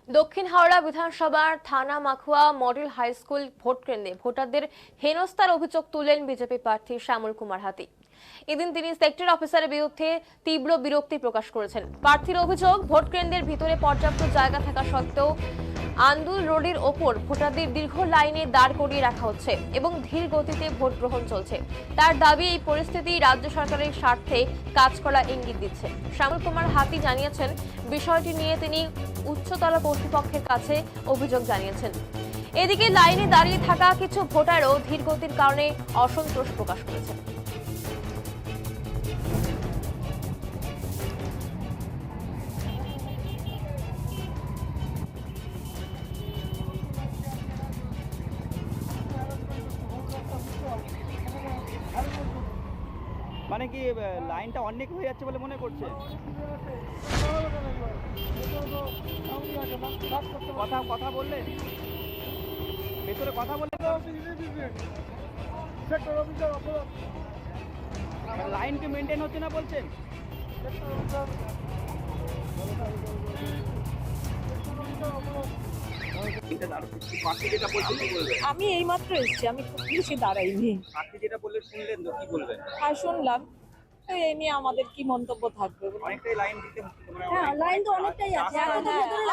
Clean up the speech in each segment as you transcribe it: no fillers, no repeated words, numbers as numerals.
দক্ষিণ হাওড়া বিধানসভার থানা মাখুয়া মডেল হাই স্কুল ভোট কেন্দ্রে ভোটারদের হেনস্থার অভিযোগ তুললেন বিজেপি প্রার্থী শ্যামল কুমার হাতি। এদিন তিনি সেক্টর অফিসারের বিরুদ্ধে তীব্র বিরক্তি প্রকাশ করেছেন। প্রার্থীর অভিযোগ, ভোট কেন্দ্রের ভিতরে পর্যাপ্ত জায়গা থাকা সত্ত্বেও আন্দুল রোডের ওপর ভোটারদের দীর্ঘ লাইনে দাঁড় করিয়ে রাখা হচ্ছে এবং ধীর গতিতে ভোট গ্রহণ চলছে। তার দাবি, এই পরিস্থিতি রাজ্য সরকারের স্বার্থে কাজ করা ইঙ্গিত দিচ্ছে। শ্যামল কুমার হাতি জানিয়েছেন, বিষয়টি নিয়ে তিনি উচ্চতর কর্তৃপক্ষের কাছে অভিযোগ জানিয়েছেন। এদিকে লাইনে দাঁড়িয়ে থাকা কিছু ভোটারও ধীর গতির কারণে অসন্তোষ প্রকাশ করেছেন। মানে কি লাইনটা অনেক হয়ে যাচ্ছে বলে মনে করছে? কথা কথা বললেন, ভেতরে কথা বললেন, লাইন কি মেনটেন হচ্ছে না বলছেন? আমি এইমাত্র এসেছি, আমি খুব বেশি দাঁড়াইনি। আপনি যেটা বললেন শুনলেন তো, কি বলবেন? হ্যাঁ, শুনলাম। তো এই নিয়ে আমাদের কি মন্তব্য থাকবে? অনেকটাই লাইন দিতে হচ্ছে, হ্যাঁ, লাইন তো অনেকটাই আছে।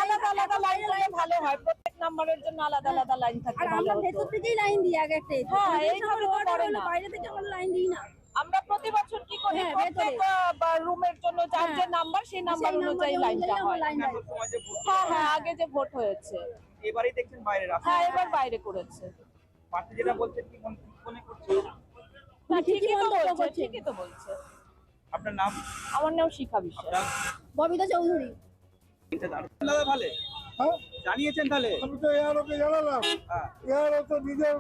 আলাদা আলাদা লাইন থাকলে ভালো হয়, প্রত্যেক নাম্বারের জন্য আলাদা আলাদা লাইন থাকলে আর ভালো আমরা হতো। ভেতর থেকেই লাইন দিই আগে একটাই। হ্যাঁ, এইভাবে তো করে না। বাইরে থেকে আমরা লাইন দিই না। আমরা প্রতি বছর কি করি, হ্যাঁ, প্রত্যেক রুমের জন্য যার যে নাম্বার, সেই নাম্বার অনুযায়ী লাইনটা হয়। হ্যাঁ হ্যাঁ, আগে যে ভোট হয়েছে এবারেই দেখছেন বাইরে রাস্তা। হ্যাঁ, এবার বাইরে করেছে। পার্টি যেটা বলছেন কি মনে করছেন? হ্যাঁ, ঠিকই তো বলছে, বলছে। ঠিকই তো বলছে। আপনার নাম? আমার নাম শিখা বিশ্বাস। ববিতা চৌধুরী। দাদা ভালো জানিয়েছেন তাহলে? আমি তো এআরওকে জানালাম। হ্যাঁ। এআরও তো নিজের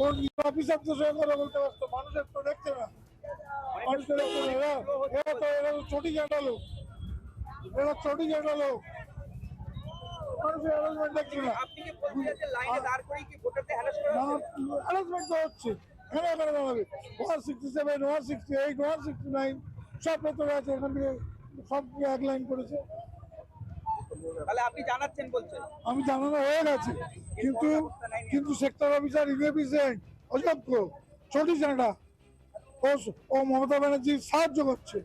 ওর অফিসারদের সঙ্গে কথা বলতে পারতো, মানুষের তো দেখছে না। মানুষের দেখছে না, এরা তো চটি কাটালো, এরা চটি কাটালো, মানুষের হ্যারাসমেন্ট দেখছে না। আপনি কি বলছেন যে লাইনে দাঁড় করিয়ে কি ভোটারদের হ্যারাস করা হচ্ছে? হ্যারাসমেন্ট তো হচ্ছে, এখানে এখানে দাঁড়াবে 167, 168, 169 সব ভেতরে আছে। এখান থেকে সব এক লাইন করেছে। তাহলে আপনি জানাচ্ছেন বলছেন? আমি জানানো হয়ে গেছে, কিন্তু কিন্তু সেক্টর অফিসার ইনএফিসিয়েন্ট, অযোগ্য, চটি চাঁটা, ও মমতা ব্যানার্জির সাহায্য করছে।